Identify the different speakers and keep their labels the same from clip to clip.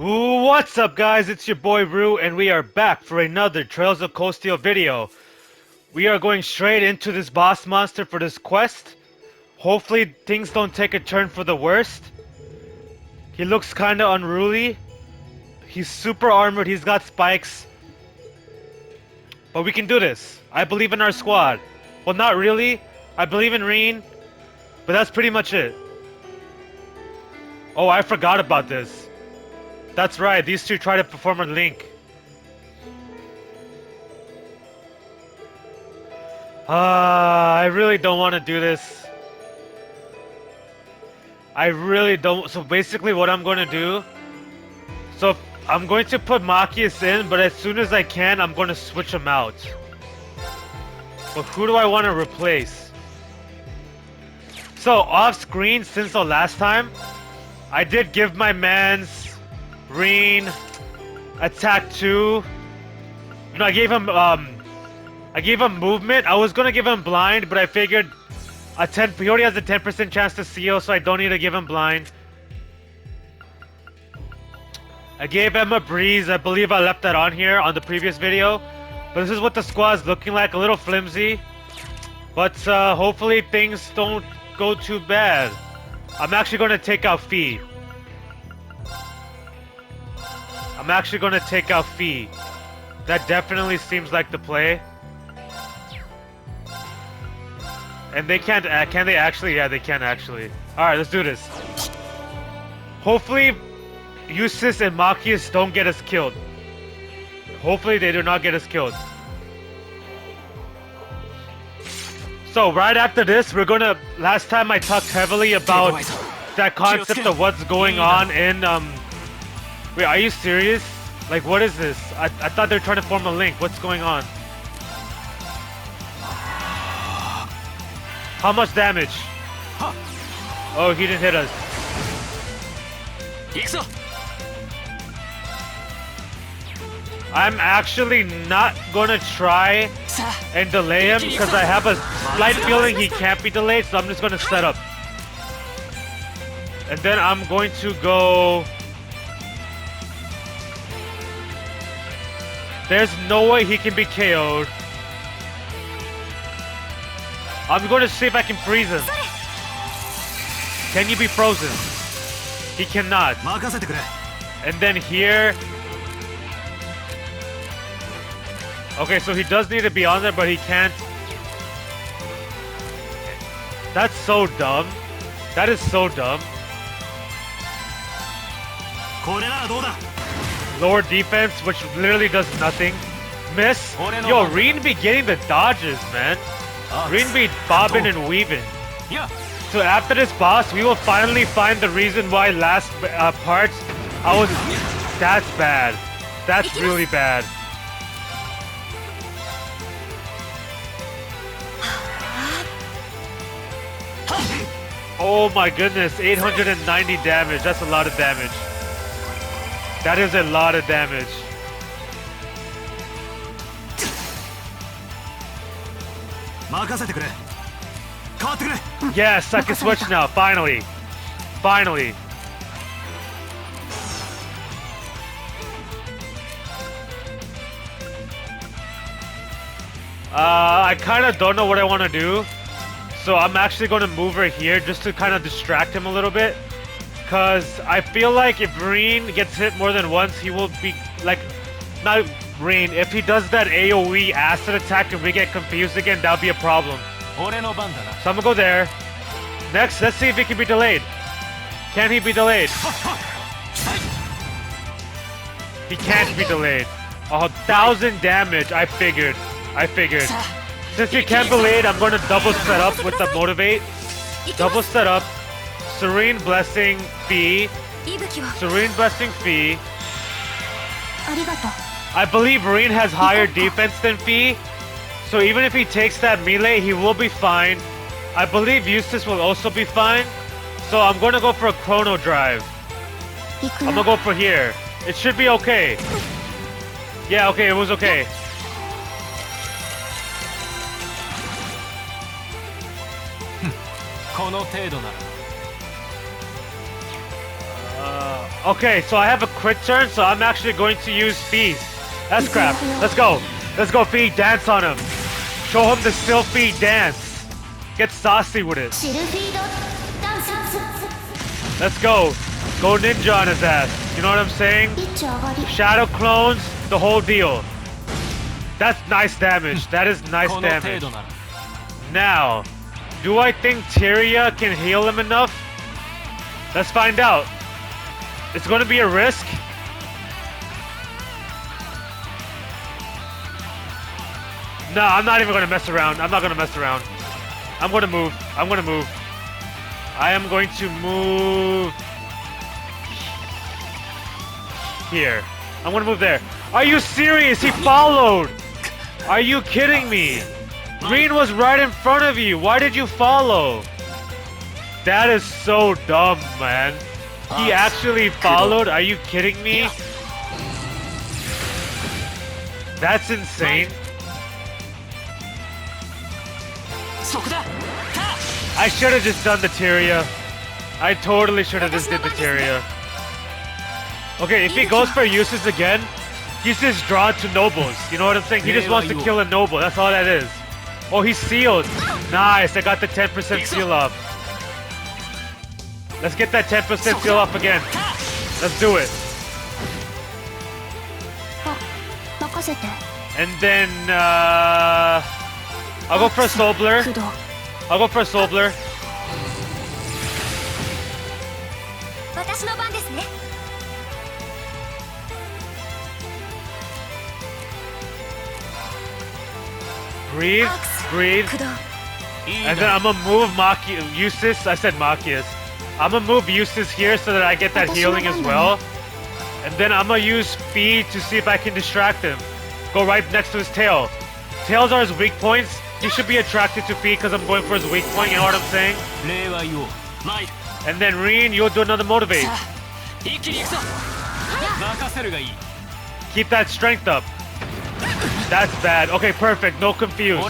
Speaker 1: What's up, guys? It's your boy Rue, and we are back for another Trails of Cold Steel video. We are going straight into this boss monster for this quest. Hopefully things don't take a turn for the worst. He looks kinda unruly. He's super armored, he's got spikes. But we can do this. I believe in our squad. Well, not really. I believe in Reen, but that's pretty much it. Oh, I forgot about this. That's right, these two try to perform a link. I really don't want to do this. I really don't. So basically what I'm going to do, so I'm going to put Machias in, but as soon as I can, I'm going to switch them out. But who do I want to replace? So off screen, since the last time, I did give my mans Reen attack 2. You know, I gave him movement. I was gonna give him blind, but I figured he already has a 10% chance to seal, so I don't need to give him blind. I gave him a breeze. I believe I left that on here on the previous video. But this is what the squad's looking like, a little flimsy. But hopefully things don't go too bad. I'm actually gonna take out Fee. That definitely seems like the play. And they can't, can they actually? Yeah, they can actually. Alright, let's do this. Hopefully, Jusis and Machias don't get us killed. Hopefully they do not get us killed. So, right after this, we're gonna... Last time I talked heavily about that concept of what's going on in, Wait, are you serious? Like, what is this? I thought they were trying to form a link. What's going on? How much damage? Oh, he didn't hit us. I'm actually not gonna try and delay him because I have a slight feeling he can't be delayed, so I'm just gonna set up. And then I'm going to go... There's no way he can be KO'd. I'm going to see if I can freeze him. Can you be frozen? He cannot. And then here... Okay, so he does need to be on there, but he can't. That's so dumb. That is so dumb. Lower defense, which literally does nothing. Miss. Yo, Reen be getting the dodges, man. Reen be bobbing and weaving. So after this boss, we will finally find the reason why last parts I was... That's bad. That's really bad. Oh my goodness, 890 damage. That's a lot of damage. That is a lot of damage. Yes, I can switch now. Finally. Finally. I kind of don't know what I want to do. So I'm actually going to move her here just to kind of distract him a little bit. Because I feel like if Reen gets hit more than once, he will be like... Not Reen, if he does that AoE acid attack and we get confused again, that'll be a problem. So I'm gonna go there. Next, let's see if he can be delayed. Can he be delayed? He can't be delayed. 1,000 damage, I figured. Since he can't be delayed, I'm gonna double set up with the motivate. Double set up. Serene Blessing Fee. Serene Blessing Fee. I believe Reen has higher defense than Fee. So even if he takes that melee, he will be fine. I believe Jusis will also be fine. So I'm going to go for a chrono drive. I'm going to go for here. It should be okay. Yeah, okay, it was okay. Okay, so I have a crit turn, so I'm actually going to use Fee. That's crap. Let's go. Let's go, Fee. Dance on him. Show him the still Fee dance. Get saucy with it. Let's go. Go ninja on his ass. You know what I'm saying? Shadow clones, the whole deal. That's nice damage. That is nice damage. Now, do I think Tyria can heal him enough? Let's find out. It's going to be a risk. No, I'm not even going to mess around. I'm not going to mess around. I'm going to move. I'm going to move. I am going to move here. I'm going to move there. Are you serious? He followed. Are you kidding me? Green was right in front of you. Why did you follow? That is so dumb, man. He actually followed? Are you kidding me? That's insane. I should have just done the Tyria. I totally should have just did the Tyria. Okay, if he goes for uses again, he's just drawn to nobles. You know what I'm saying? He just wants to kill a noble. That's all that is. Oh, he's sealed. Nice. I got the 10% seal off. Let's get that 10% seal off again. Let's do it. And then, I'll go for a Soul Blur. I'll go for a Soul Blur. Breathe, breathe. And then I'm gonna move Jusis. I said Machias. I'm gonna move Jusis here so that I get that healing as well. And then I'm gonna use Fee to see if I can distract him. Go right next to his tail. Tails are his weak points. He should be attracted to Fee because I'm going for his weak point, you know what I'm saying? And then Rin, you'll do another motivate. Keep that strength up. That's bad. Okay, perfect. No confuse.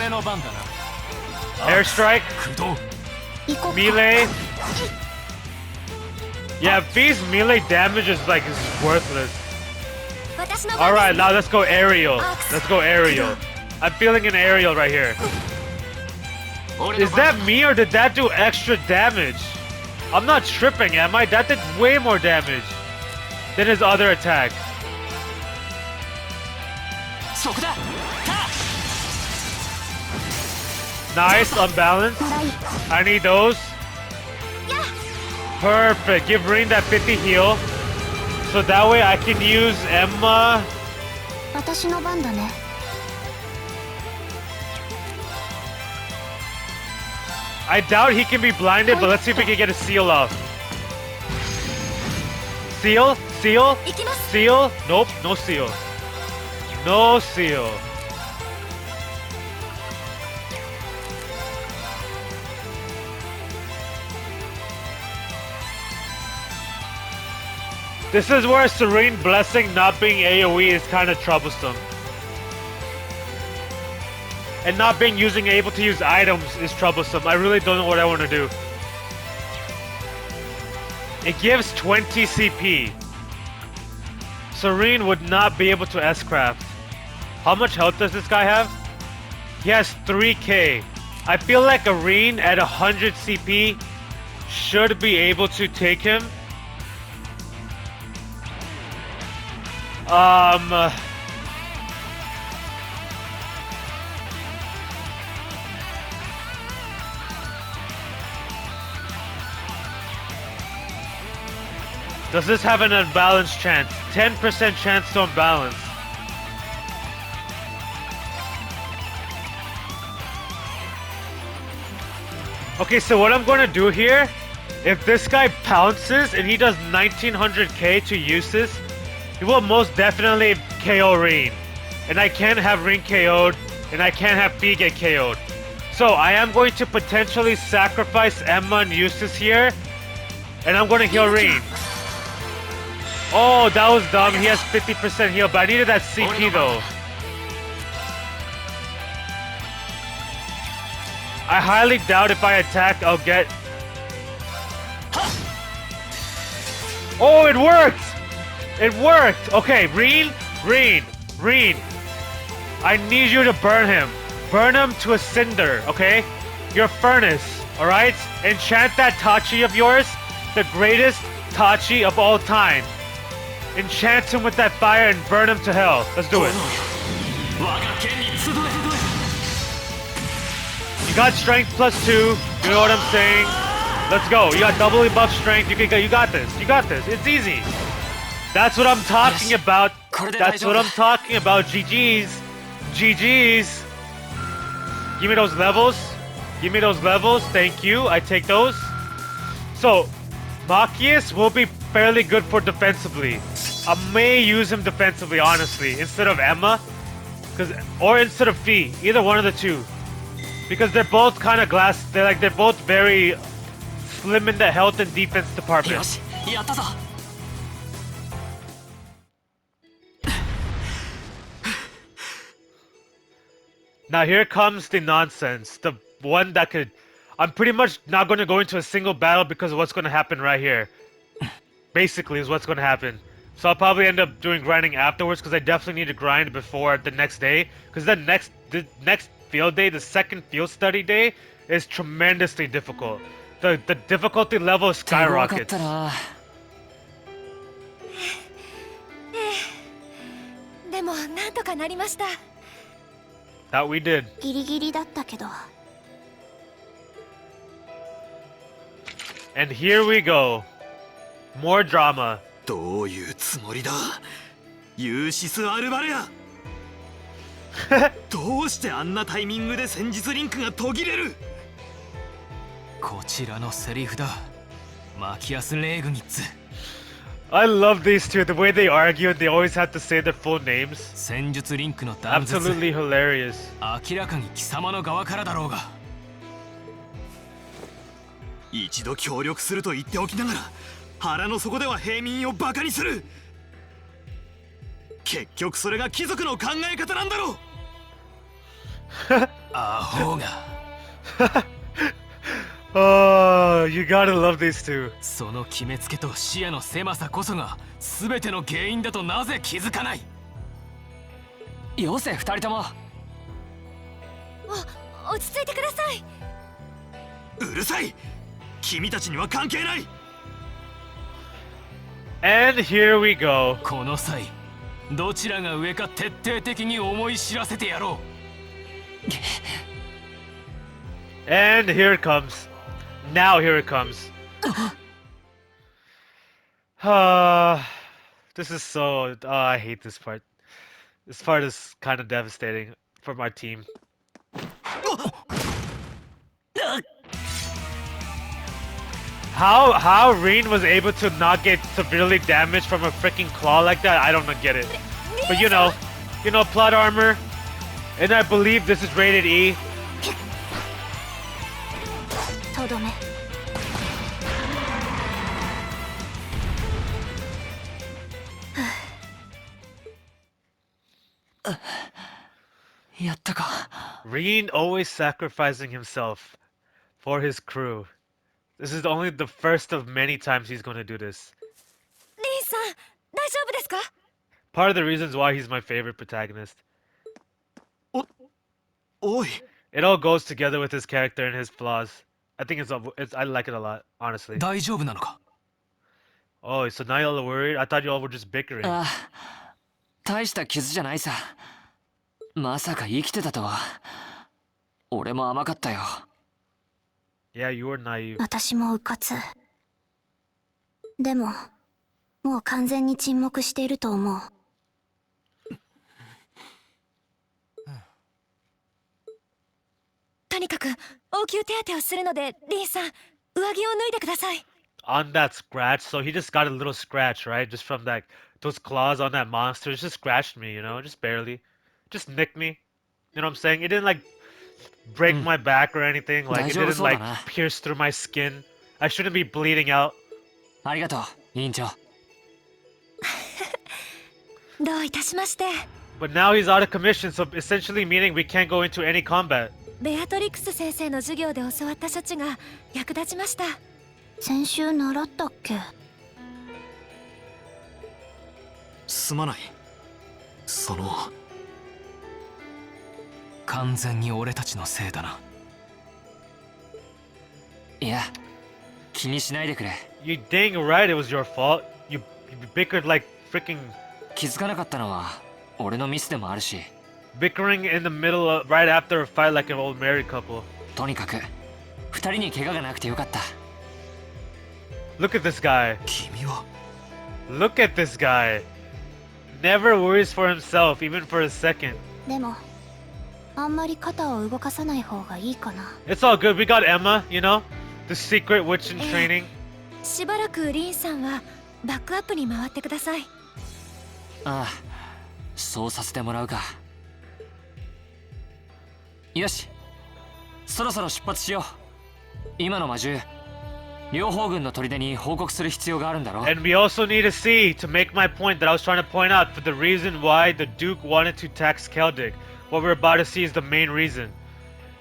Speaker 1: Airstrike. Melee. Yeah, Fee's melee damage is like worthless. Alright, now let's go aerial. Let's go aerial. I'm feeling an aerial right here. Is that me or did that do extra damage? I'm not tripping, am I? That did way more damage than his other attack. Nice, unbalanced. I need those. Perfect. Give Rin that 50 heal. So that way I can use Emma. I doubt he can be blinded, but let's see if we can get a seal off. Seal? Seal? Seal? Nope, no seal. No seal. This is where Serene Blessing not being AoE is kind of troublesome. And not being able to use items is troublesome. I really don't know what I want to do. It gives 20 CP. Serene would not be able to S-craft. How much health does this guy have? He has 3k. I feel like a Reen at 100 CP should be able to take him. Does this have an unbalanced chance? 10% chance to unbalance. Okay, so what I'm going to do here, if this guy pounces and he does 1900k to Jusis, he will most definitely KO Reen. And I can't have Reen KO'd, and I can't have Fee get KO'd. So I am going to potentially sacrifice Emma and Jusis here, and I'm going to heal Reen. Oh, that was dumb. He has 50% heal, but I needed that CP though. I highly doubt if I attack, I'll get... Oh, it worked! It worked! Okay, Reen. I need you to burn him. Burn him to a cinder, okay? Your furnace, alright? Enchant that Tachi of yours, the greatest Tachi of all time. Enchant him with that fire and burn him to hell. Let's do it. You got strength +2, you know what I'm saying? Let's go. You got doubly buff strength. You got this. You got this. It's easy. That's what I'm talking about. That's what I'm talking about. GG's. GG's. Give me those levels. Give me those levels. Thank you. I take those. So, Machias will be fairly good for defensively. I may use him defensively, honestly, instead of Emma, or instead of Fee. Either one of the two, because they're both kind of glass. They're both very slim in the health and defense department. Now here comes the nonsense. The one that could... I'm pretty much not going to go into a single battle because of what's going to happen right here. Basically is what's going to happen. So I'll probably end up doing grinding afterwards because I definitely need to grind before the next day. Because the next field day, the second field study day, is tremendously difficult. The difficulty level skyrockets. That we did. And here we go. More drama.
Speaker 2: どういうつもりだユーシス・アルバレアどうしてあんなタイミングで戦術リンクが途切れるこちらのセリフだマキアス・レーグニッツ
Speaker 1: I love these two, the way they argue, they always have to say their full names.
Speaker 2: 戦術リンクの断絶
Speaker 1: Absolutely hilarious.
Speaker 2: 明らかに貴様の側からだろうが一度協力すると言っておきながら腹の底では平民をバカにする結局それが貴族の考え方なんだろうアホが
Speaker 1: Oh, you gotta love these two.
Speaker 2: その決めつけと視野の狭さこそが全ての原因だとなぜ気づかないよせ二人とも
Speaker 3: 落ち着いてくださいう
Speaker 2: るさい君たちには関係ない
Speaker 1: And here we go.
Speaker 2: この際どちらが上か徹底的に思い知らせてやろ
Speaker 1: う And here it comes. Now here it comes. This is so... I hate this part. This part is kind of devastating for my team. How Reen was able to not get severely damaged from a freaking claw like that, I don't get it. But you know, plot armor, and I believe this is rated E. Reen always sacrificing himself for his crew. This is only the first of many times he's going to do this.
Speaker 3: Rin-san, 大丈夫ですか
Speaker 1: Part of the reasons why he's my favorite protagonist. It all goes together with his character and his flaws. I think I like it a lot, honestly.
Speaker 2: 大丈夫なのか
Speaker 1: Oh, so now y'all are worried? I thought y'all were just bickering.
Speaker 4: 大した傷じゃないさ。まさか生きてたとは。俺も甘かったよ。
Speaker 1: Yeah, you were naive.
Speaker 3: 私もうかつ。でも、もう完全に沈黙していると思う。とにかく応急手当てをするので、リンさん、上着を脱いでください。
Speaker 1: On that scratch, so he just got a little scratch, right? Just from those claws on that monster. It just scratched me, you know, just barely. Just nicked me. You know what I'm saying? It didn't like break my back or anything. Like it didn't like pierce through my skin. I shouldn't be bleeding out.
Speaker 4: ありがとう、委員長。
Speaker 3: どういたしまして。
Speaker 1: But now he's out of commission, so essentially meaning we can't go into any combat.
Speaker 3: ベアトリックス先生の授業で教わった処置が役立ちました。先週習ったっけ？
Speaker 2: すまない。完全に俺たちのせいだな。
Speaker 4: いや、気にしないでくれ。
Speaker 1: You dang right it was your fault. You bickered like freaking
Speaker 4: 気づかなかったのは俺のミスでもあるし、
Speaker 1: bickering in the middle of, right after a fight like an old married couple.
Speaker 4: とにかく二人に怪我がなくてよかった。
Speaker 1: Look at this guy.
Speaker 2: 君は
Speaker 1: Look at this guy. Never worries for himself, even for a second.
Speaker 3: でもあんまり肩を動かさない方がいいかな。
Speaker 1: It's all good. We got Emma, you know? The secret witch in training.
Speaker 5: しばらくリンさんはバックアップに回ってください。
Speaker 4: ああ、そうさせてもらうか。よし、そろそろ出発しよう。今の魔獣、両方軍の砦に報告する必要があるんだろ。
Speaker 1: And we also need to see, to make my point that I was trying to point out, for the reason why the Duke wanted to tax Celtic. What we're about to see is the main reason.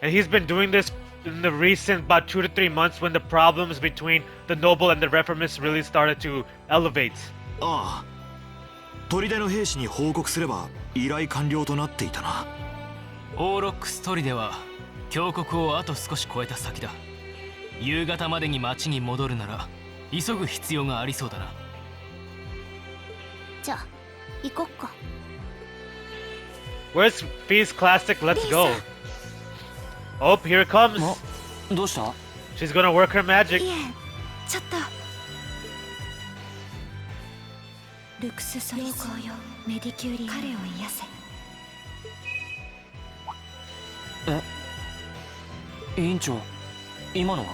Speaker 1: And he's been doing this in the recent about 2 to 3 months when the problems between the noble and the reformists really started to elevate.
Speaker 2: ああ、砦の兵士に報告すれば依頼完了となっていたな。
Speaker 6: オーロックス砦は峡谷をあと少し越えた先だ。夕方までに町に戻るなら急ぐ必要がありそうだな。
Speaker 3: じゃあ行こっか。
Speaker 1: Where's Fee's classic Let's Go? Oh, here it comes.
Speaker 4: どうした？
Speaker 1: She's gonna work her magic.
Speaker 5: いえ、ちょっと。ルクスソリスよ、メディキューリア、彼を癒せ。
Speaker 4: 委員長、今のは？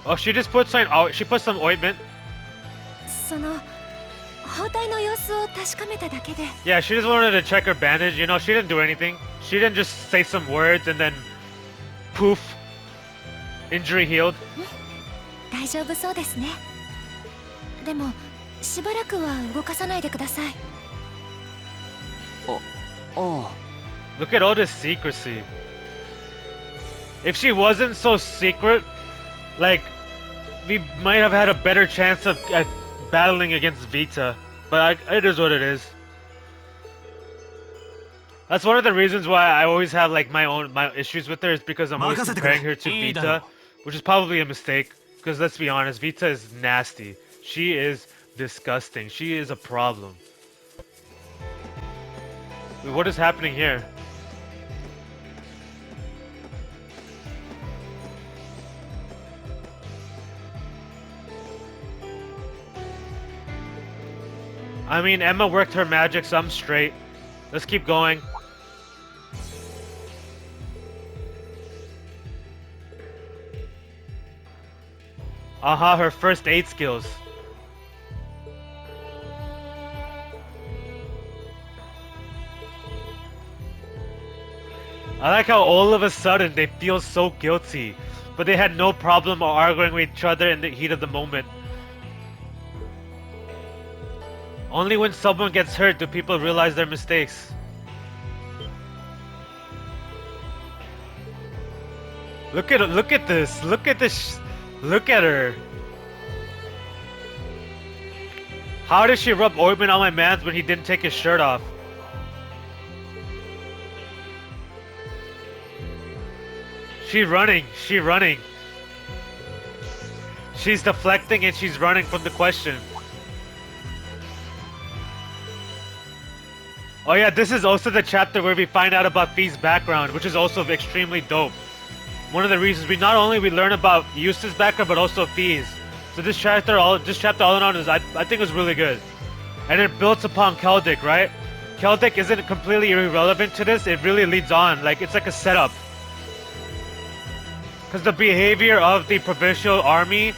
Speaker 1: Oh, she just put some. Oh, she put some ointment.
Speaker 5: その包帯の様子を確かめただけで。
Speaker 1: Yeah, she just wanted to check her bandage. You know, she didn't do anything. She didn't just say some words and then poof, injury healed.
Speaker 5: 大丈夫そうですね。でもしばらくは動かさないでください。
Speaker 4: ああ。
Speaker 1: Look at all this secrecy. If she wasn't so secret, like, we might have had a better chance of battling against Vita. But it is what it is. That's one of the reasons why I always have like my issues with her, is because I'm always comparing her to Vita, which is probably a mistake. Because let's be honest, Vita is nasty. She is disgusting. She is a problem. Wait, what is happening here? I mean, Emma worked her magic, so I'm straight. Let's keep going. Aha, her first aid skills. I like how all of a sudden they feel so guilty, but they had no problem arguing with each other in the heat of the moment. Only when someone gets hurt do people realize their mistakes. Look at this. Look at this. Look at her. How did she rub ointment on my man when he didn't take his shirt off? She's running. She's running. She's deflecting and she's running from the question. Oh yeah, this is also the chapter where we find out about Fee's background, which is also extremely dope. One of the reasons we learn about Eustace's background, but also Fee's. So this chapter all in all is I think was really good, and it builds upon Celtic, right? Celtic isn't completely irrelevant to this. It really leads on, like it's like a setup. Because the behavior of the provincial army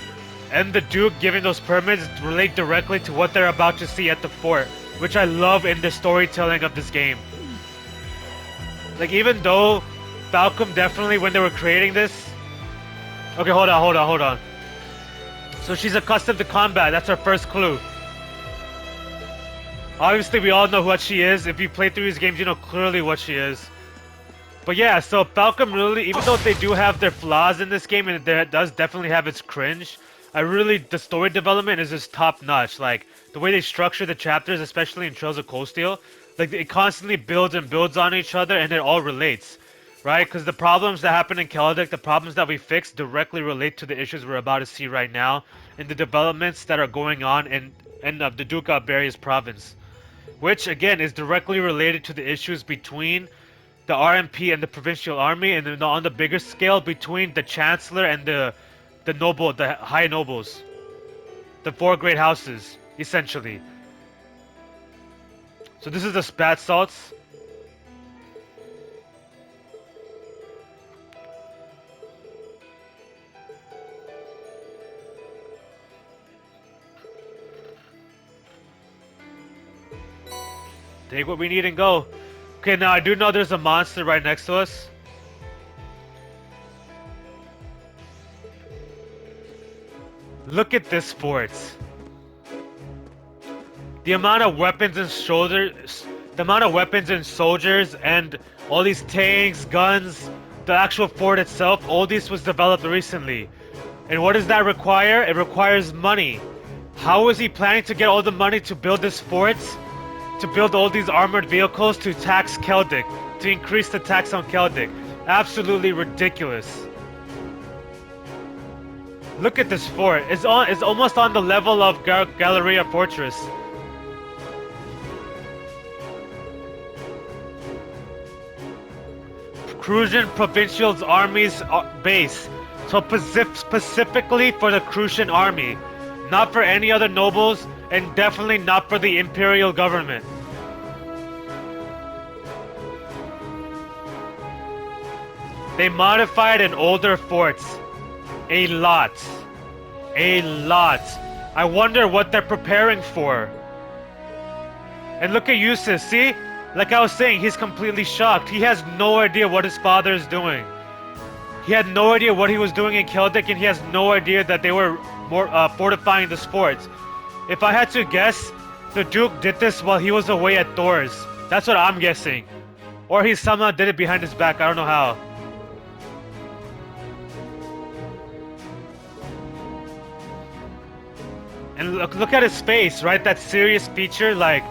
Speaker 1: and the Duke giving those permits relate directly to what they're about to see at the fort, which I love in the storytelling of this game. Like, even though Falcom definitely, when they were creating this... Okay, hold on. So she's accustomed to combat, that's her first clue. Obviously, we all know what she is. If you play through these games, you know clearly what she is. But yeah, so Falcom really, even though they do have their flaws in this game, and it does definitely have its cringe, the story development is just top notch. Like the way they structure the chapters, especially in Trails of Cold Steel, like it constantly builds and builds on each other, and it all relates, right? Because the problems that happen in Celtic, the problems that we fix, directly relate to the issues we're about to see right now, and the developments that are going on in the Duke of Berry's province, which again is directly related to the issues between the RMP and the provincial army, and then on the bigger scale between the chancellor and the high nobles, the four great houses, essentially. So this is the bath salts. Take what we need and go. Okay, now I do know there's a monster right next to us. Look at this fort. The amount of weapons and soldiers and all these tanks, guns, the actual fort itself, all this was developed recently. And what does that require? It requires money. How is he planning to get all the money to build this fort? To build all these armored vehicles to tax Celtic, to increase the tax on Celtic. Absolutely ridiculous. Look at this fort. It's almost on the level of Galleria Fortress. Crucian Provincial's army's base. So specifically for the Crucian army. Not for any other nobles, and definitely not for the imperial government. They modified an older fort. A lot. A lot. I wonder what they're preparing for. And look at Jusis, see? Like I was saying, he's completely shocked. He has no idea what his father is doing. He had no idea what he was doing in Celtic, and he has no idea that they were fortifying this fort. If I had to guess, the Duke did this while he was away at Thor's. That's what I'm guessing. Or he somehow did it behind his back, I don't know how. And look at his face, right? That serious feature, like...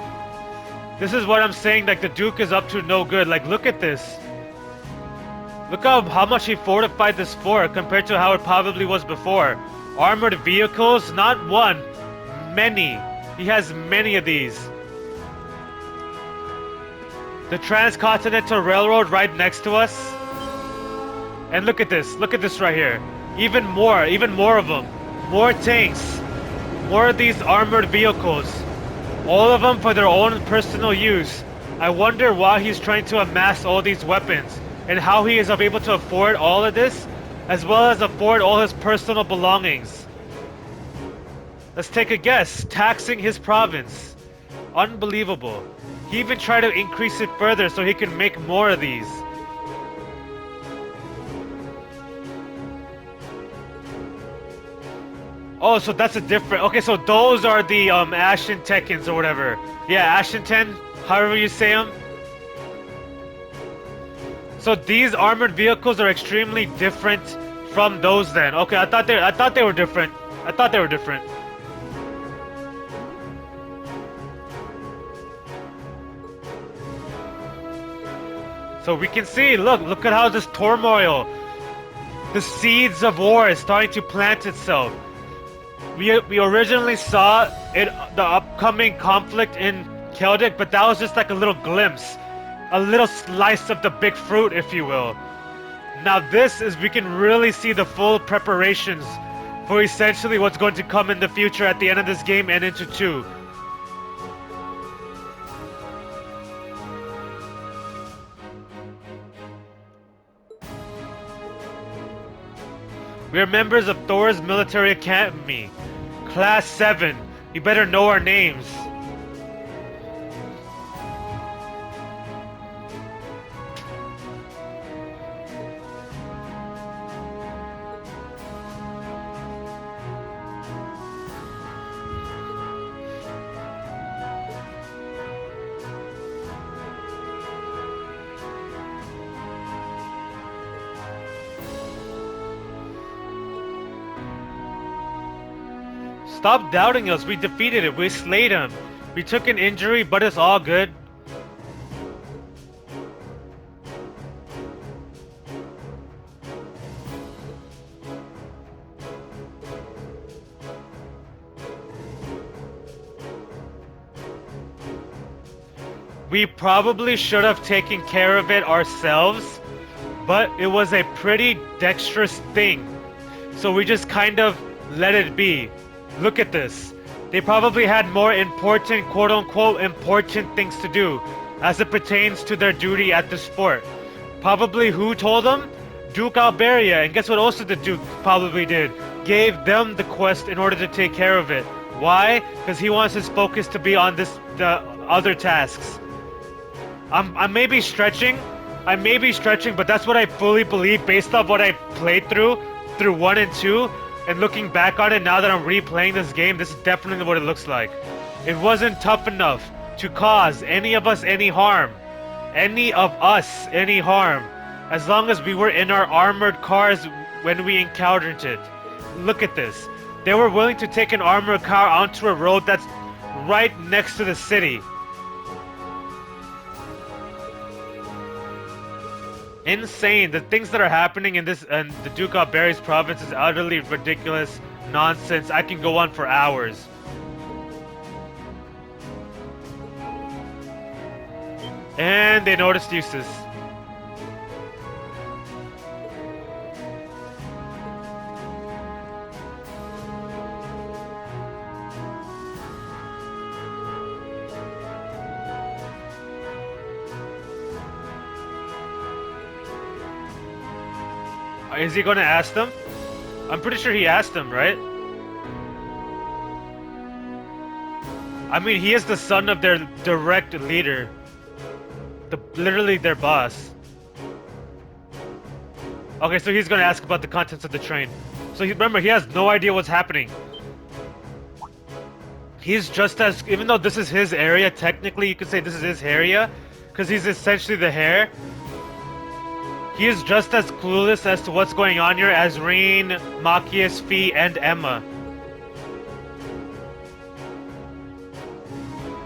Speaker 1: This is what I'm saying, like the Duke is up to no good. Like, look at this. Look how much he fortified this fort compared to how it probably was before. Armored vehicles, not one, many. He has many of these. The Transcontinental Railroad right next to us. And look at this right here. Even more of them. More tanks. More of these armored vehicles. All of them for their own personal use. I wonder why he's trying to amass all these weapons, and how he is able to afford all of this, as well as afford all his personal belongings. Let's take a guess. Taxing his province. Unbelievable. He even tried to increase it further so he can make more of these. Oh, so that's a different... Okay, so those are the Ashen Tekkens or whatever. Yeah, Ashenton, however you say them. So these armored vehicles are extremely different from those then. Okay, I thought they were different. I thought they were different. So we can see, look at how this turmoil, the seeds of war is starting to plant itself. We originally saw it, the upcoming conflict in Celtic, but that was just like a little glimpse. A little slice of the big fruit, if you will. Now this is, we can really see the full preparations for essentially what's going to come in the future at the end of this game and into 2. We are members of Thor's Military Academy. Class 7. You better know our names. Stop doubting us. We defeated it. We slayed him. We took an injury, but it's all good. We probably should have taken care of it ourselves, but it was a pretty dexterous thing. So we just kind of let it be. Look at this. They probably had more important, quote-unquote, important things to do as it pertains to their duty at this fort. Probably who told them? Duke Alberia. And guess what also the Duke probably did? Gave them the quest in order to take care of it. Why? Because he wants his focus to be on the other tasks. I may be stretching, but that's what I fully believe based off what I played through 1 and 2, and looking back on it now that I'm replaying this game, this is definitely what it looks like. It wasn't tough enough to cause any of us any harm. As long as we were in our armored cars when we encountered it. Look at this. They were willing to take an armored car onto a road that's right next to the city. Insane. The things that are happening in this and the Duke of Berry's province is utterly ridiculous nonsense. I can go on for hours. And they noticed Jusis. Is he gonna ask them? I'm pretty sure he asked them, right? I mean, he is the son of their direct leader. Literally their boss. Okay, so he's gonna ask about the contents of the train. So remember, he has no idea what's happening. He's just as, even though this is his area, technically you could say this is his area, because he's essentially the heir. He is just as clueless as to what's going on here as Reen, Machias, Fee, and Emma.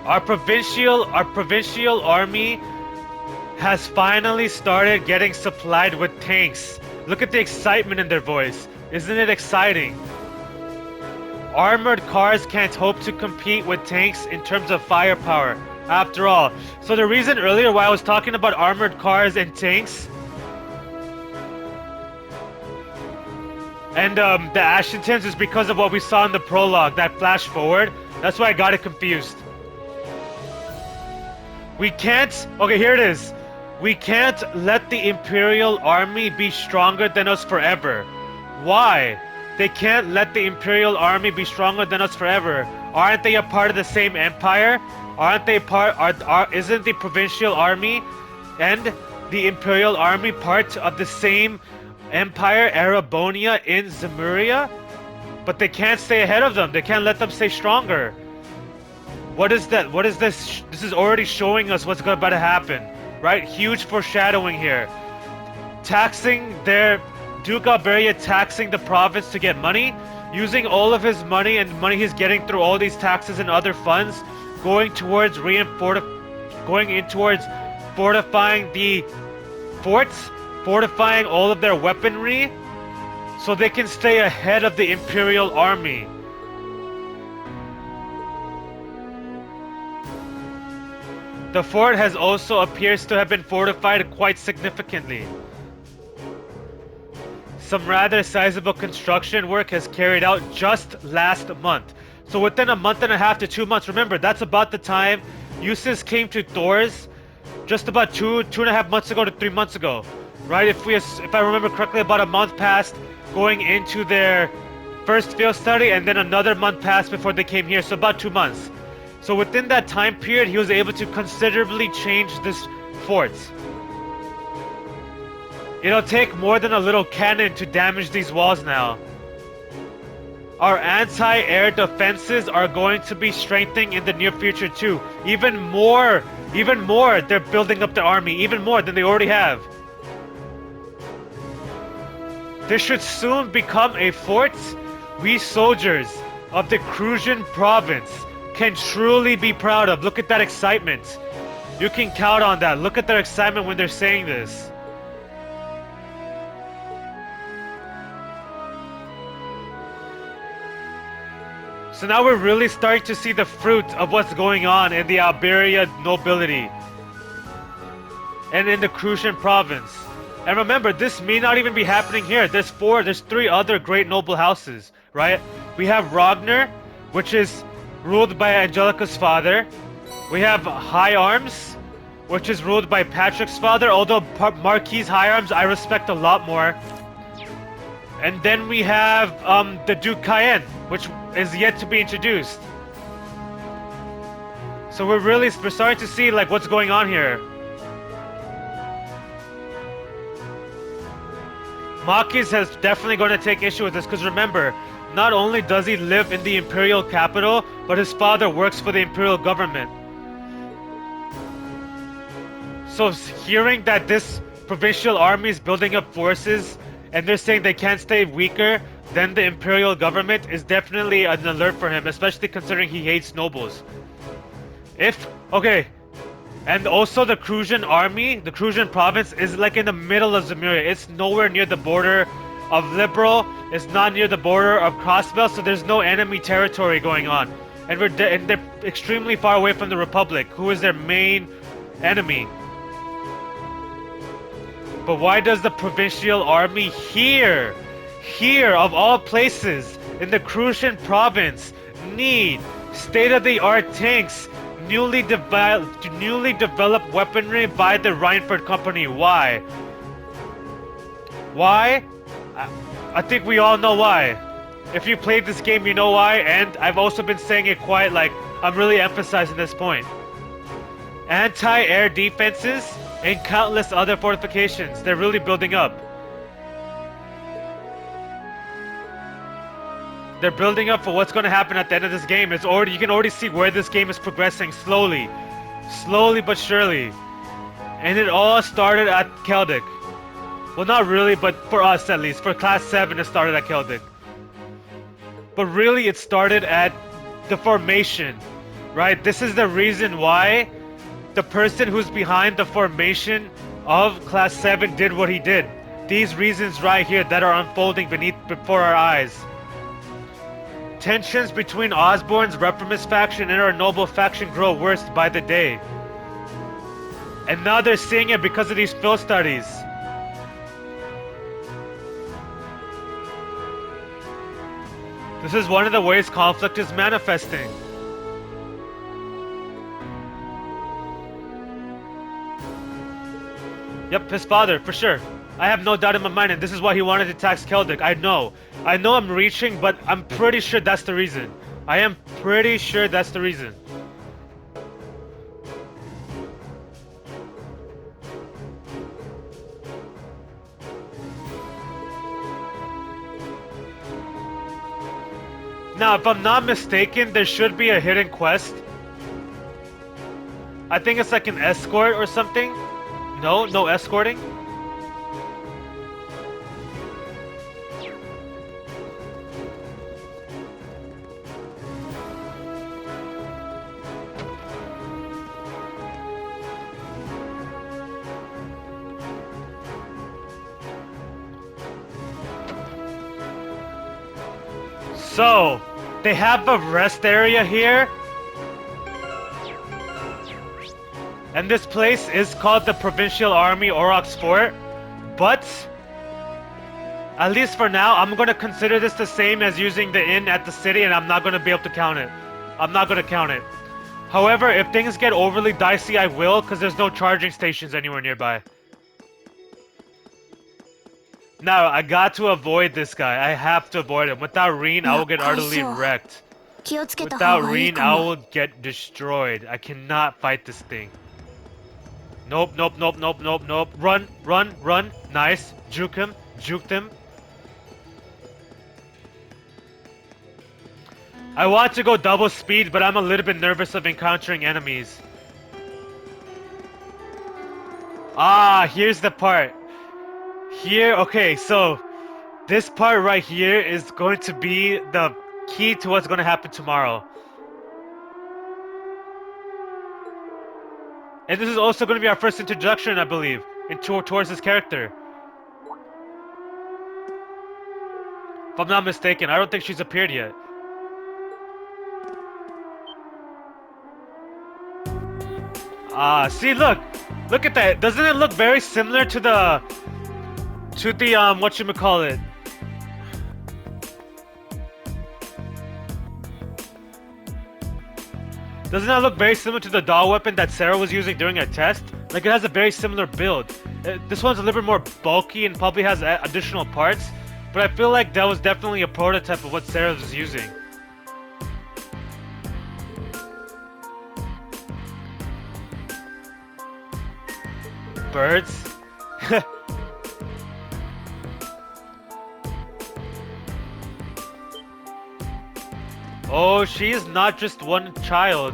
Speaker 1: Our provincial army has finally started getting supplied with tanks. Look at the excitement in their voice. Isn't it exciting? Armored cars can't hope to compete with tanks in terms of firepower, after all. So the reason earlier why I was talking about armored cars and tanks and the Ashentons is because of what we saw in the prologue, that flash forward. That's why I got it confused. We can't... Okay, here it is. We can't let the Imperial Army be stronger than us forever. Why? They can't let the Imperial Army be stronger than us forever. Aren't they a part of the same empire? Aren't they isn't the Provincial Army and the Imperial Army part of the same empire, Erebonia, in Zemuria? But they can't stay ahead of them. They can't let them stay stronger. What is that? What is this? This is already showing us what's about to happen, right? Huge foreshadowing here. Taxing their... Duke Alberia taxing the province to get money, using all of his money and money he's getting through all these taxes and other funds, going towards fortifying the forts, fortifying all of their weaponry, so they can stay ahead of the Imperial Army. The fort has also appears to have been fortified quite significantly. Some rather sizable construction work has carried out just last month. So within a month and a half to 2 months, remember, that's about the time Jusis came to Thor's, just about two and a half months ago to 3 months ago, right? If I remember correctly, about a month passed going into their first field study, and then another month passed before they came here, so about 2 months. So within that time period, he was able to considerably change this fort. It'll take more than a little cannon to damage these walls now. Our anti-air defenses are going to be strengthening in the near future too. Even more, they're building up the army, even more than they already have. This should soon become a fort we soldiers of the Crucian province can truly be proud of. Look at that excitement. You can count on that. Look at their excitement when they're saying this. So now we're really starting to see the fruit of what's going on in the Iberia nobility and in the Crucian province. And remember, this may not even be happening here. There's 3 other great noble houses, right? We have Ragnar, which is ruled by Angelica's father. We have High Arms, which is ruled by Patrick's father, although Marquis High Arms I respect a lot more. And then we have the Duke Cayenne, which is yet to be introduced. So we're starting to see like what's going on here. Machias has definitely going to take issue with this, because remember, not only does he live in the imperial capital, but his father works for the imperial government. So hearing that this provincial army is building up forces and they're saying they can't stay weaker than the imperial government is definitely an alert for him, especially considering he hates nobles. And also the Crucian army, the Crucian province is like in the middle of Zemuria. It's nowhere near the border of Liberal. It's not near the border of Crossbell, so there's no enemy territory going on. And they're extremely far away from the Republic, who is their main enemy. But why does the provincial army here of all places, in the Crucian province, need state-of-the-art tanks, newly developed weaponry by the Reinford Company? Why? Why? I think we all know why. If you played this game, you know why, and I've also been saying it quite like, I'm really emphasizing this point. Anti-air defenses and countless other fortifications. They're really building up. They're building up for what's going to happen at the end of this game. You can already see where this game is progressing slowly but surely. And it all started at Celtic. Well, not really, but for us at least. For Class 7, it started at Celtic. But really, it started at the formation, right? This is the reason why the person who's behind the formation of Class 7 did what he did. These reasons right here that are unfolding before our eyes. Tensions between Osborne's Reformist faction and our noble faction grow worse by the day. And now they're seeing it because of these field studies. This is one of the ways conflict is manifesting. Yep, his father, for sure. I have no doubt in my mind, and this is why he wanted to tax Celtic. I know I'm reaching, but I'm pretty sure that's the reason. I am pretty sure that's the reason. Now, if I'm not mistaken, there should be a hidden quest. I think it's like an escort or something. No escorting. So, they have a rest area here. And this place is called the Provincial Army Aurochs Fort. But, at least for now, I'm going to consider this the same as using the inn at the city, and I'm not going to be able to count it. I'm not going to count it. However, if things get overly dicey, I will, because there's no charging stations anywhere nearby. Now, I got to avoid this guy. I have to avoid him. Without Reen, I will get utterly wrecked. Without Reen, I will get destroyed. I cannot fight this thing. Nope. Run. Nice. Juke him. Juked him. I want to go double speed, but I'm a little bit nervous of encountering enemies. Ah, here's the part. Here, okay, so this part right here is going to be the key to what's going to happen tomorrow. And this is also going to be our first introduction, I believe, towards this character. If I'm not mistaken, I don't think she's appeared yet. See, look at that. Doesn't it look very similar to the whatchamacallit? Doesn't that look very similar to the doll weapon that Sarah was using during a test? Like, it has a very similar build. This one's a little bit more bulky and probably has additional parts, but I feel like that was definitely a prototype of what Sarah was using. Birds? Oh, she is not just one child.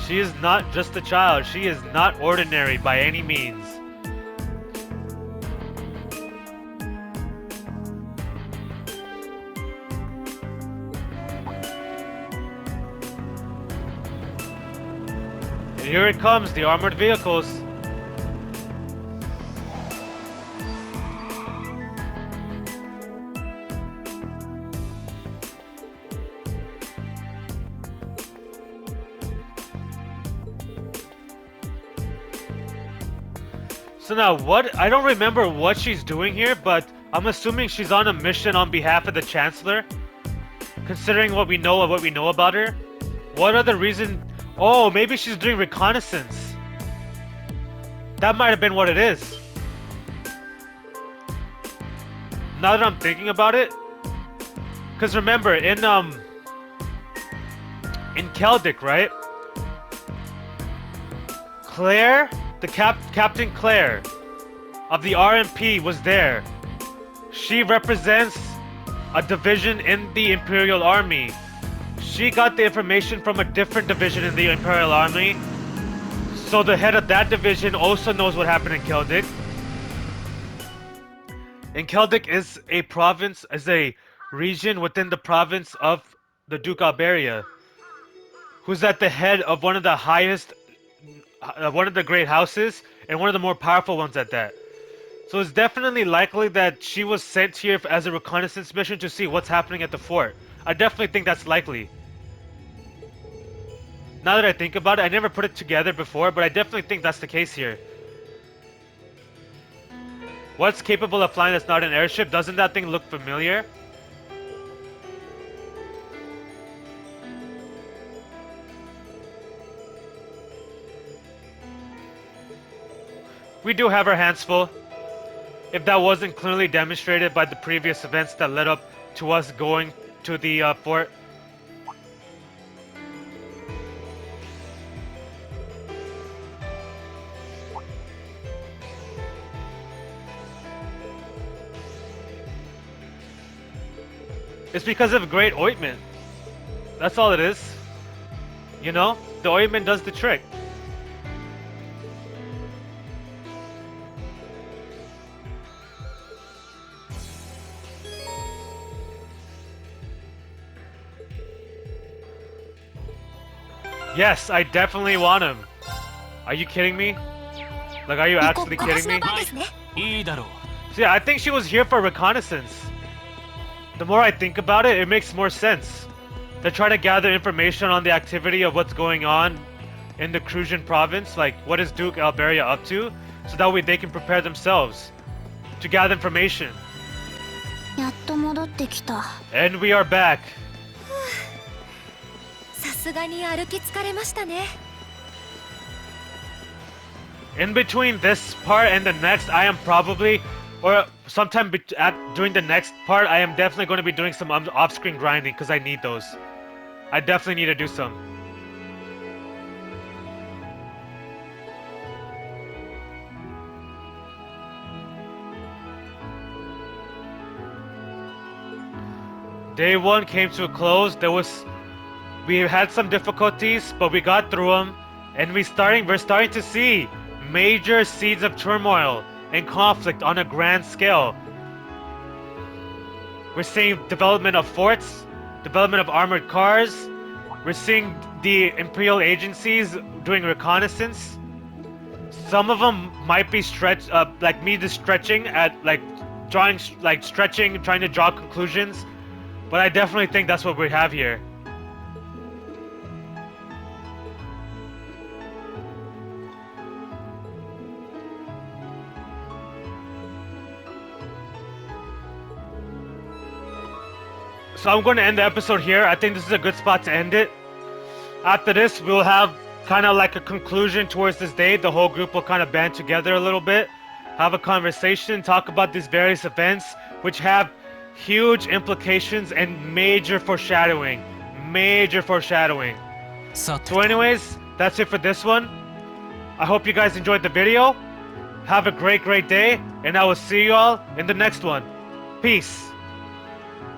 Speaker 1: She is not just a child. She is not ordinary by any means. And here it comes, the armored vehicles. So now what? I don't remember what she's doing here, but I'm assuming she's on a mission on behalf of the Chancellor. Considering what we know about her. What other reason? Oh, maybe she's doing reconnaissance. That might have been what it is. Now that I'm thinking about it. Because remember, in Keldic, right? Claire, Captain Claire of the RMP was there. She represents a division in the Imperial Army. She got the information from a different division in the Imperial Army. So the head of that division also knows what happened in Keldic. And Keldic is a province, is a region within the province of the Duke Alberia, who's at the head of one of the highest, one of the great houses, and one of the more powerful ones at that. So it's definitely likely that she was sent here as a reconnaissance mission to see what's happening at the fort. I definitely think that's likely. Now that I think about it, I never put it together before, but I definitely think that's the case here. What's capable of flying that's not an airship? Doesn't that thing look familiar? We do have our hands full. If that wasn't clearly demonstrated by the previous events that led up to us going to the fort. It's because of great ointment. That's all it is. You know? The ointment does the trick. Yes, I definitely want him. Are you kidding me? Like, are you actually kidding me? So yeah, I think she was here for reconnaissance. The more I think about it, it makes more sense. They're trying to gather information on the activity of what's going on in the Crucian province, like what is Duke Alberia up to, so that way they can prepare themselves to gather information. And we are back.
Speaker 5: さすがに歩き疲れましたね。
Speaker 1: In between this part and the next, I am probably, or sometime during the next part, I am definitely going to be doing some off-screen grinding because I need those. I definitely need to do some. Day 1 came to a close. We had some difficulties, but we got through them, and we're starting to see major seeds of turmoil and conflict on a grand scale. We're seeing development of forts, development of armored cars. We're seeing the Imperial agencies doing reconnaissance. Some of them might be stretched, like me just stretching at, like, drawing, like, stretching, trying to draw conclusions. But I definitely think that's what we have here. So I'm going to end the episode here. I think this is a good spot to end it. After this, we'll have kind of like a conclusion towards this day. The whole group will kind of band together a little bit, have a conversation, talk about these various events, which have huge implications and major foreshadowing. Major foreshadowing. So anyways, that's it for this one. I hope you guys enjoyed the video. Have a great day, and I will see you all in the next one. Peace.